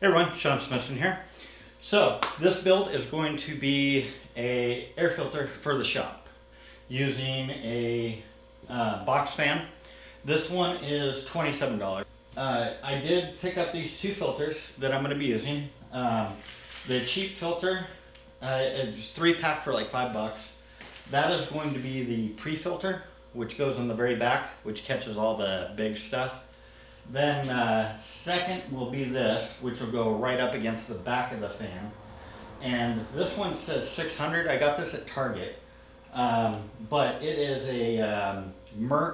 Hey everyone, Sean Smithson here. So this build is going to be a air filter for the shop using a box fan. This one is $27. I did pick up these two filters that I'm going to be using. The cheap filter is 3-pack for like $5. That is going to be the pre-filter, which goes in the very back, which catches all the big stuff. Then second will be this, which will go right up against the back of the fan. And this one says 600. I got this at Target, but it is a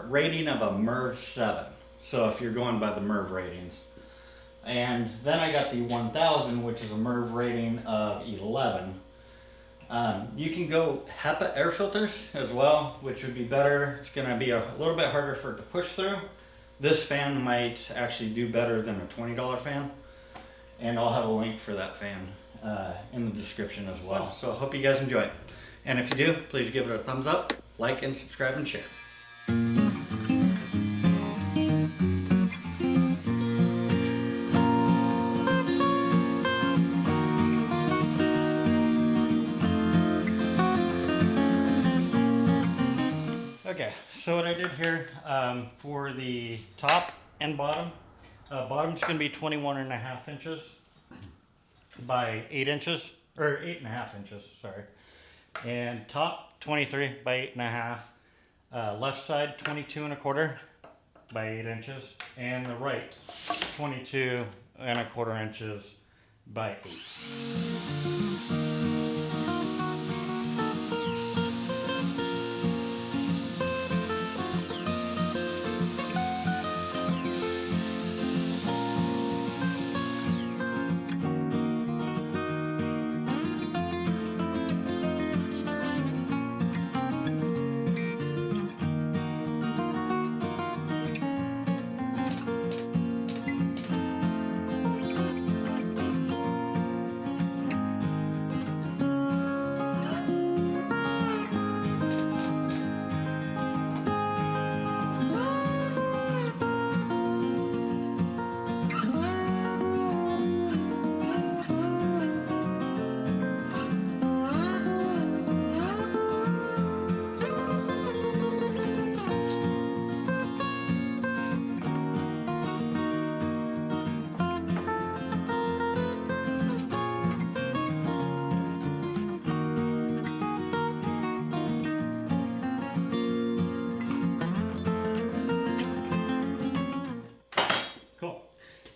rating of a MERV 7. So if you're going by the MERV ratings. And then I got the 1000, which is a MERV rating of 11. You can go HEPA air filters as well, which would be better. It's going to be a little bit harder for it to push through. This fan might actually do better than a $20 fan, and I'll have a link for that fan in the description as well. So I hope you guys enjoy it. And if you do, please give it a thumbs up, like, and subscribe, and share. Okay, so what I did here for the top and bottom, bottom's going to be 21.5 inches by 8 inches, or 8.5 inches, sorry. And top 23 by 8.5, left side 22.25 by 8 inches, and the right 22.25 inches by 8.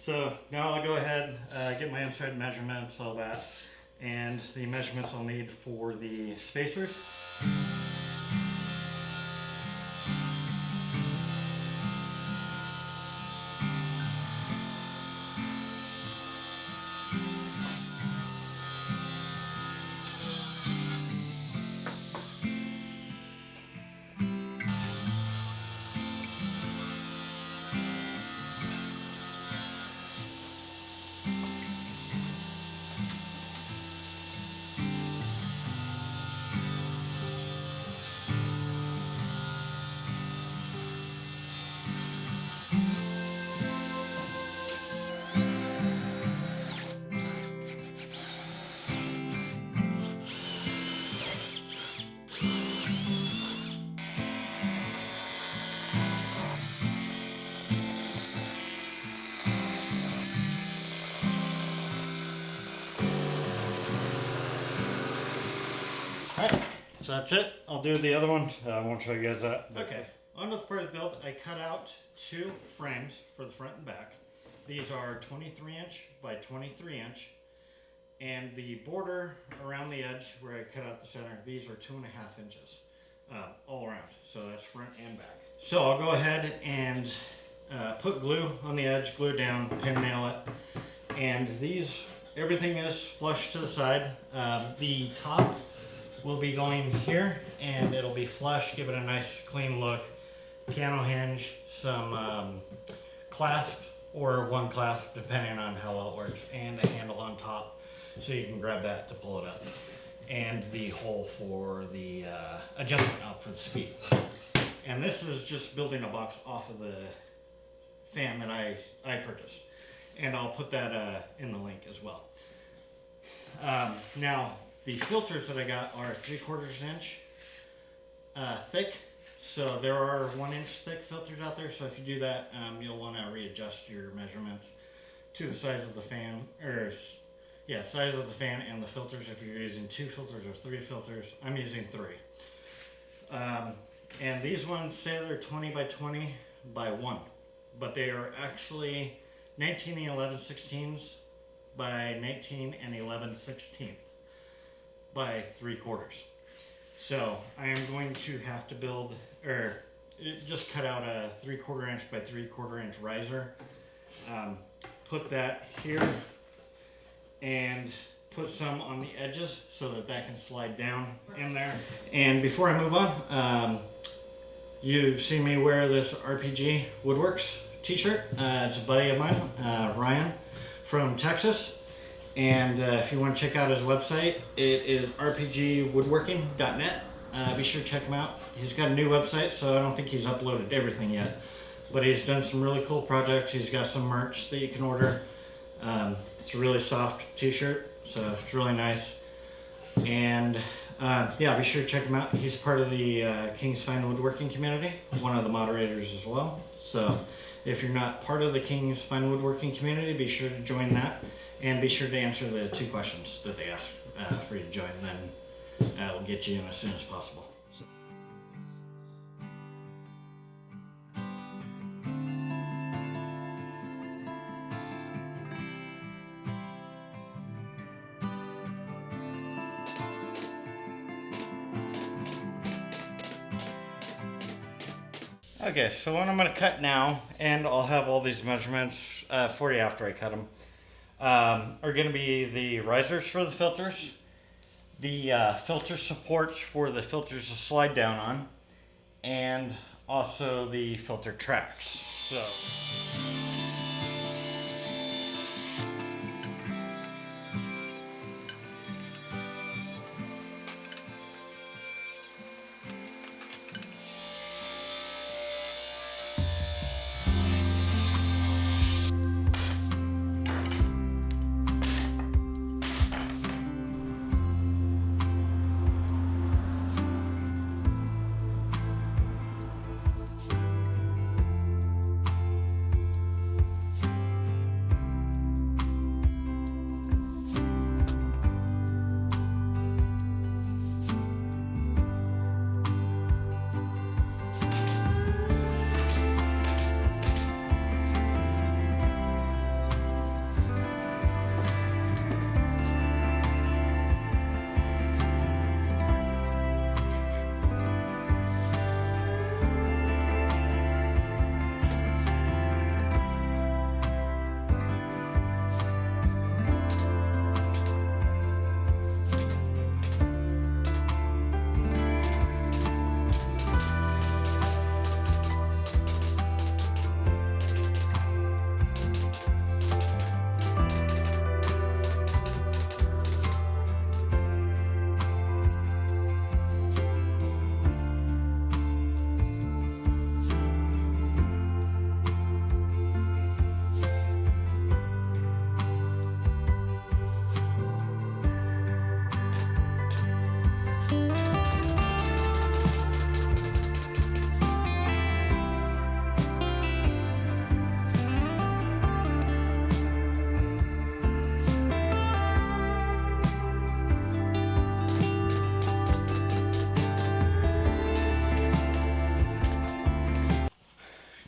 So now I'll go ahead, get my inside measurements, all that, and the measurements I'll need for the spacers. Alright, so that's it. I'll do the other one. I won't show you guys that. Okay, on to the part of the build, I cut out 2 frames for the front and back. These are 23-inch by 23-inch. And the border around the edge where I cut out the center, these are 2.5 inches all around. So that's front and back. So I'll go ahead and put glue on the edge, glue it down, pin nail it. And these, everything is flush to the side. The top will be going here, and it'll be flush, give it a nice clean look. Piano hinge, some clasp or one clasp depending on how well it works, and a handle on top so you can grab that to pull it up, and the hole for the adjustment knob for the speed. And this is just building a box off of the fan that I purchased. and I'll put that in the link as well. Now, the filters that I got are 3/4 inch thick. So there are 1 inch thick filters out there. So if you do that, you'll want to readjust your measurements to the size of the fan, size of the fan and the filters. If you're using 2 filters or 3 filters, I'm using 3. And these ones say they're 20 by 20 by 1, but they are actually 19 and 11/16 by 19 and 11/16 by 3/4. So I am going to have to build, or just cut out a 3/4 inch by 3/4 inch riser. Put that here and put some on the edges so that that can slide down in there. And before I move on, you've seen me wear this RPG Woodworks t-shirt. It's a buddy of mine, Ryan from Texas. And if you want to check out his website, it is rpgwoodworking.net. Be sure to check him out. He's got a new website, so I don't think he's uploaded everything yet. But he's done some really cool projects. He's got some merch that you can order. It's a really soft t-shirt, so it's really nice. And yeah, be sure to check him out. He's part of the King's Fine Woodworking community, one of the moderators as well. So if you're not part of the King's Fine Woodworking community, be sure to join that. And be sure to answer the 2 questions that they ask for you to join. Then we'll get you in as soon as possible. Okay, so what I'm going to cut now, and I'll have all these measurements for you after I cut them, are going to be the risers for the filters, the filter supports for the filters to slide down on, and also the filter tracks. So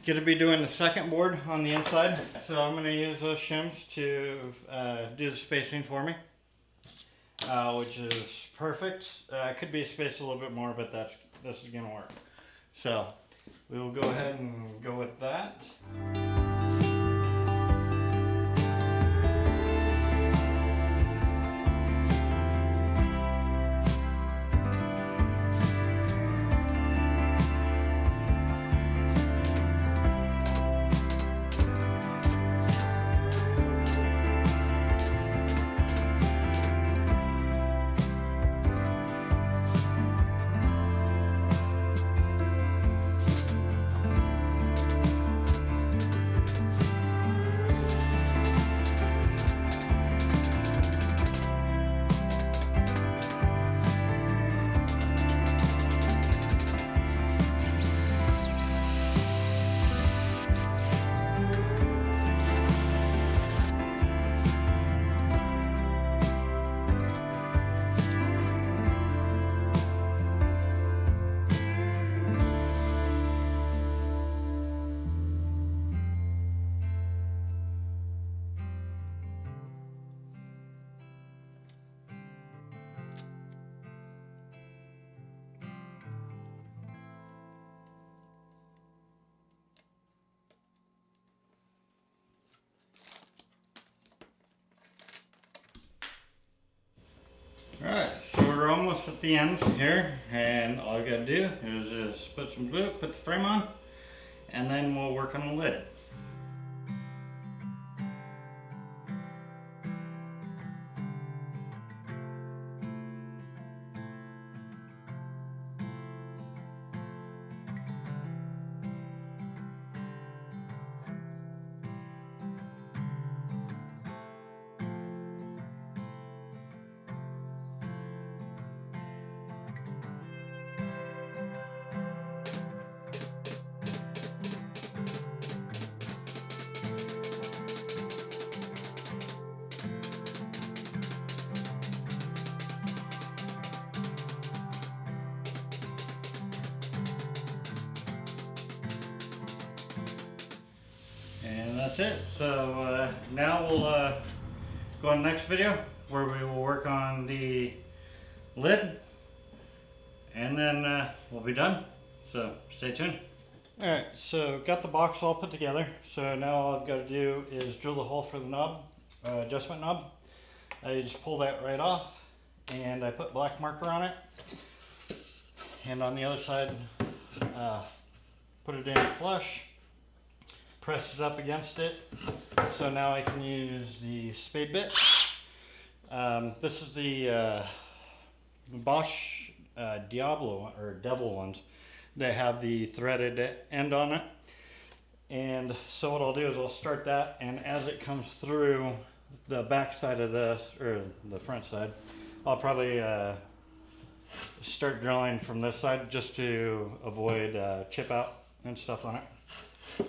going to be doing the second board on the inside. So I'm going to use those shims to do the spacing for me, which is perfect. Could be spaced a little bit more, but this is going to work. So we will go ahead and go with that. we're almost at the end here, and all I gotta do is just put some glue, put the frame on, and then we'll work on the lid. And that's it. So now we'll go on the next video where we will work on the lid, and then we'll be done. So stay tuned. Alright, so got the box all put together. So now all I've got to do is drill the hole for the knob, adjustment knob. I just pull that right off, and I put black marker on it. And on the other side, put it in flush. Press it up against it, so now I can use the spade bit. This is the Bosch Diablo or Devil ones. They have the threaded end on it, and so what I'll do is I'll start that, and as it comes through the back side of this, or the front side, I'll probably start drilling from this side just to avoid chip out and stuff on it.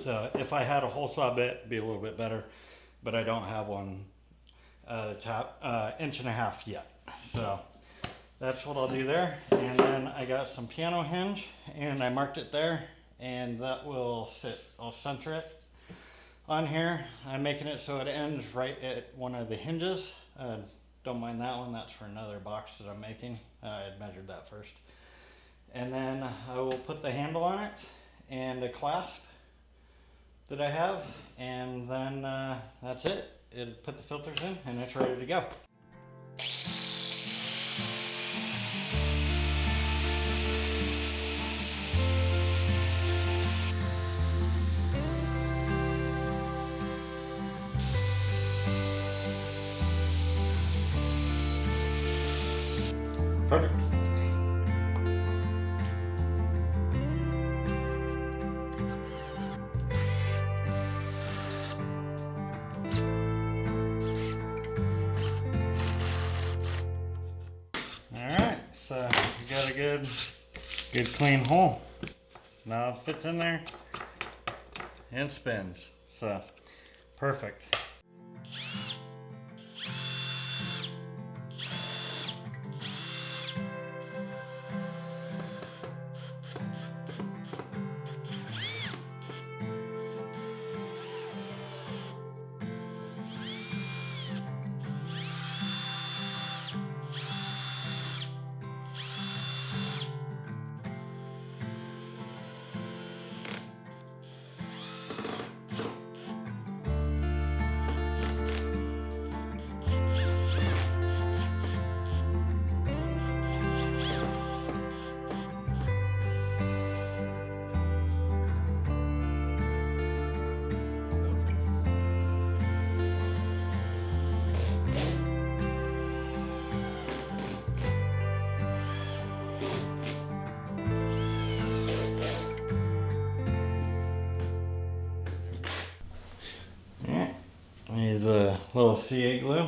So if I had a Holesaw bit, it'd be a little bit better, but I don't have one top 1.5 inches yet. So that's what I'll do there. And then I got some piano hinge, and I marked it there, and that will sit. I'll center it on here. I'm making it so it ends right at one of the hinges. Don't mind that one, that's for another box that I'm making. I had measured that first. And then I will put the handle on it and a clasp that I have, and then that's it. It'll put the filters in, and it's ready to go. Perfect. So we got a good clean hole. Now it fits in there and spins. So perfect. Here's a little C8 glue.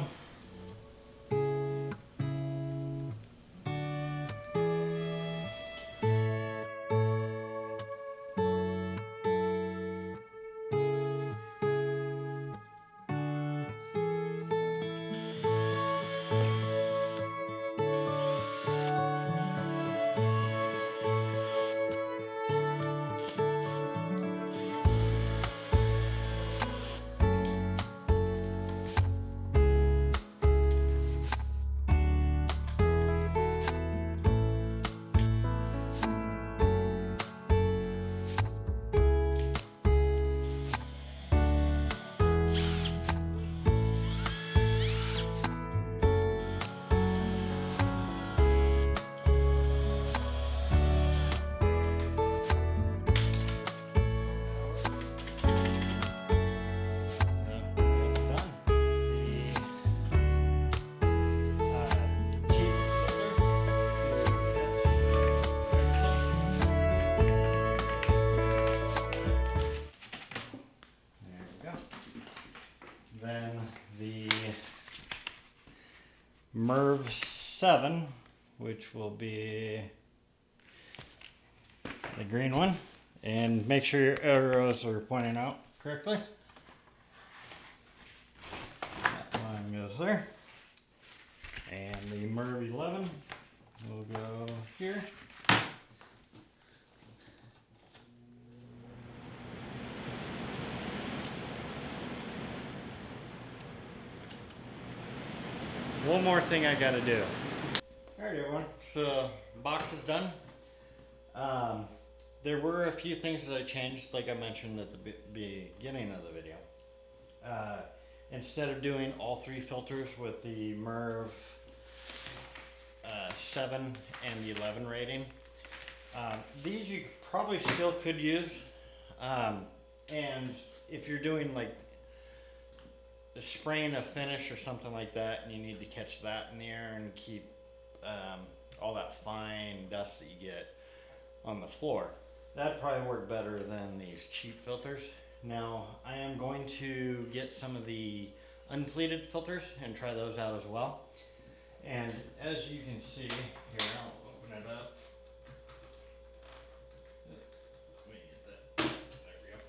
MERV 7, which will be the green one. And make sure your arrows are pointing out correctly. That one goes there. And the MERV 11 will go here. One more thing I gotta do. Alright everyone, so box is done. There were a few things that I changed, like I mentioned at the beginning of the video. Instead of doing all 3 filters with the MERV 7 and the 11 rating, these you probably still could use. And if you're doing like spraying a finish or something like that, and you need to catch that in the air and keep all that fine dust that you get on the floor, that'd probably work better than these cheap filters. Now I am going to get some of the unpleated filters and try those out as well. And as you can see here, I'll open it up. Let me get that. There we go.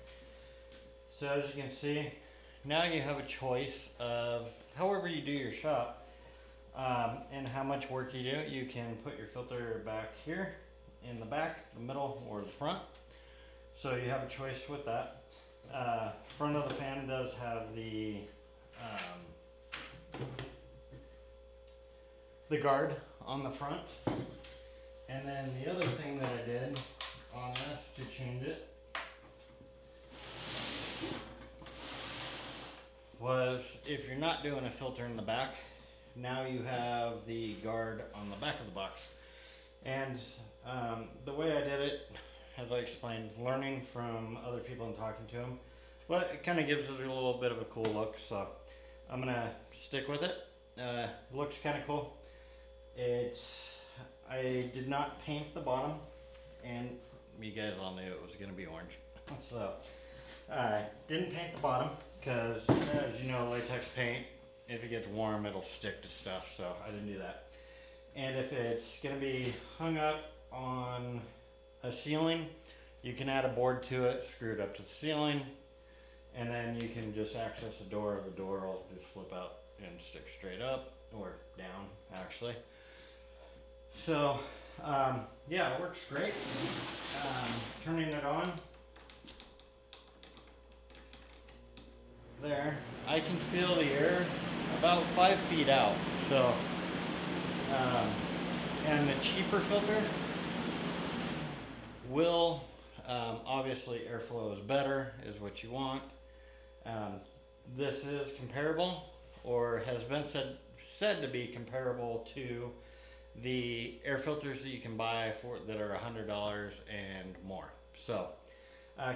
So as you can see, now you have a choice of however you do your shop and how much work you do. You can put your filter back here in the back, the middle, or the front. So you have a choice with that. Front of the fan does have the guard on the front. And then the other thing that I did on this to change it was, if you're not doing a filter in the back, now you have the guard on the back of the box. And the way I did it, as I explained, learning from other people and talking to them, but it kind of gives it a little bit of a cool look, so I'm gonna stick with it. Looks kind of cool. I did not paint the bottom, and you guys all knew it was gonna be orange. So I didn't paint the bottom because, as you know, latex paint, if it gets warm, it'll stick to stuff, so I didn't do that. And if it's gonna be hung up on a ceiling, you can add a board to it, screw it up to the ceiling, and then you can just access the door. The door will just flip out and stick straight up, or down actually. So yeah, it works great. Turning it on, there, I can feel the air about 5 feet out. So and the cheaper filter will, obviously airflow is better, is what you want. This is comparable, or has been said to be comparable to the air filters that you can buy for that are $100 and more. So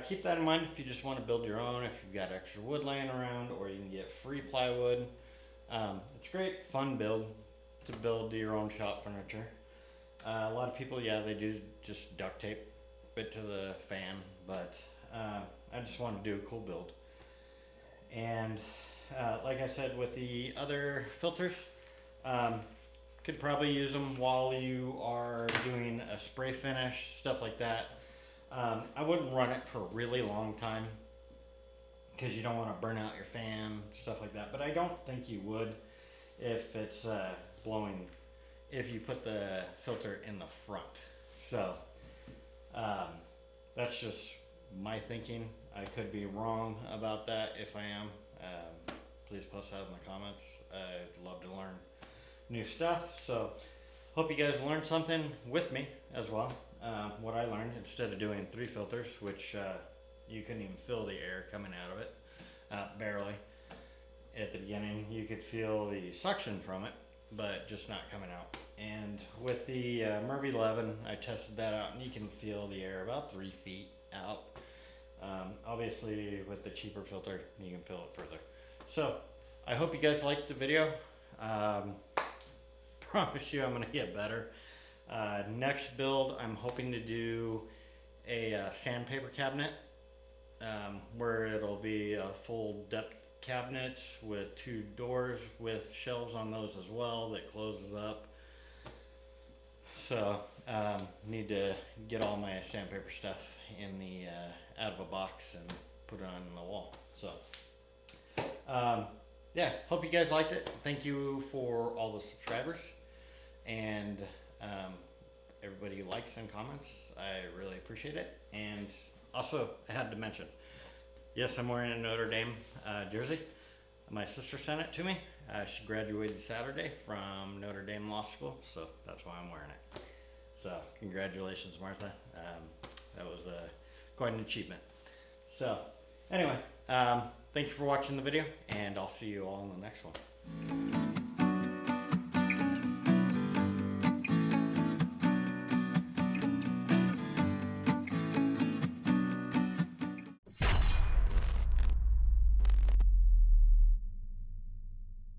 keep that in mind if you just want to build your own, if you've got extra wood laying around, or you can get free plywood. It's a great fun build to build your own shop furniture. A lot of people, yeah, they do just duct tape it to the fan, but I just want to do a cool build. And like I said, with the other filters, could probably use them while you are doing a spray finish, stuff like that. I wouldn't run it for a really long time because you don't want to burn out your fan, stuff like that. But I don't think you would if it's blowing, if you put the filter in the front. So that's just my thinking. I could be wrong about that. If I am, please post that in the comments. I'd love to learn new stuff. So hope you guys learned something with me as well. What I learned, instead of doing 3 filters, which you couldn't even feel the air coming out of it, barely. At the beginning, you could feel the suction from it, but just not coming out. And with the MERV 11, I tested that out, and you can feel the air about 3 feet out. Obviously, with the cheaper filter, you can feel it further. So, I hope you guys liked the video. Promise you I'm going to get better. Next build, I'm hoping to do a sandpaper cabinet, where it'll be a full depth cabinets with 2 doors with shelves on those as well that closes up. So need to get all my sandpaper stuff in the out of a box and put it on the wall. So yeah, hope you guys liked it. Thank you for all the subscribers and everybody likes and comments. I really appreciate it. And also, I had to mention, yes, I'm wearing a Notre Dame jersey. My sister sent it to me. She graduated Saturday from Notre Dame Law School, so that's why I'm wearing it. So congratulations, Martha. That was quite an achievement. So anyway, thank you for watching the video, and I'll see you all in the next one.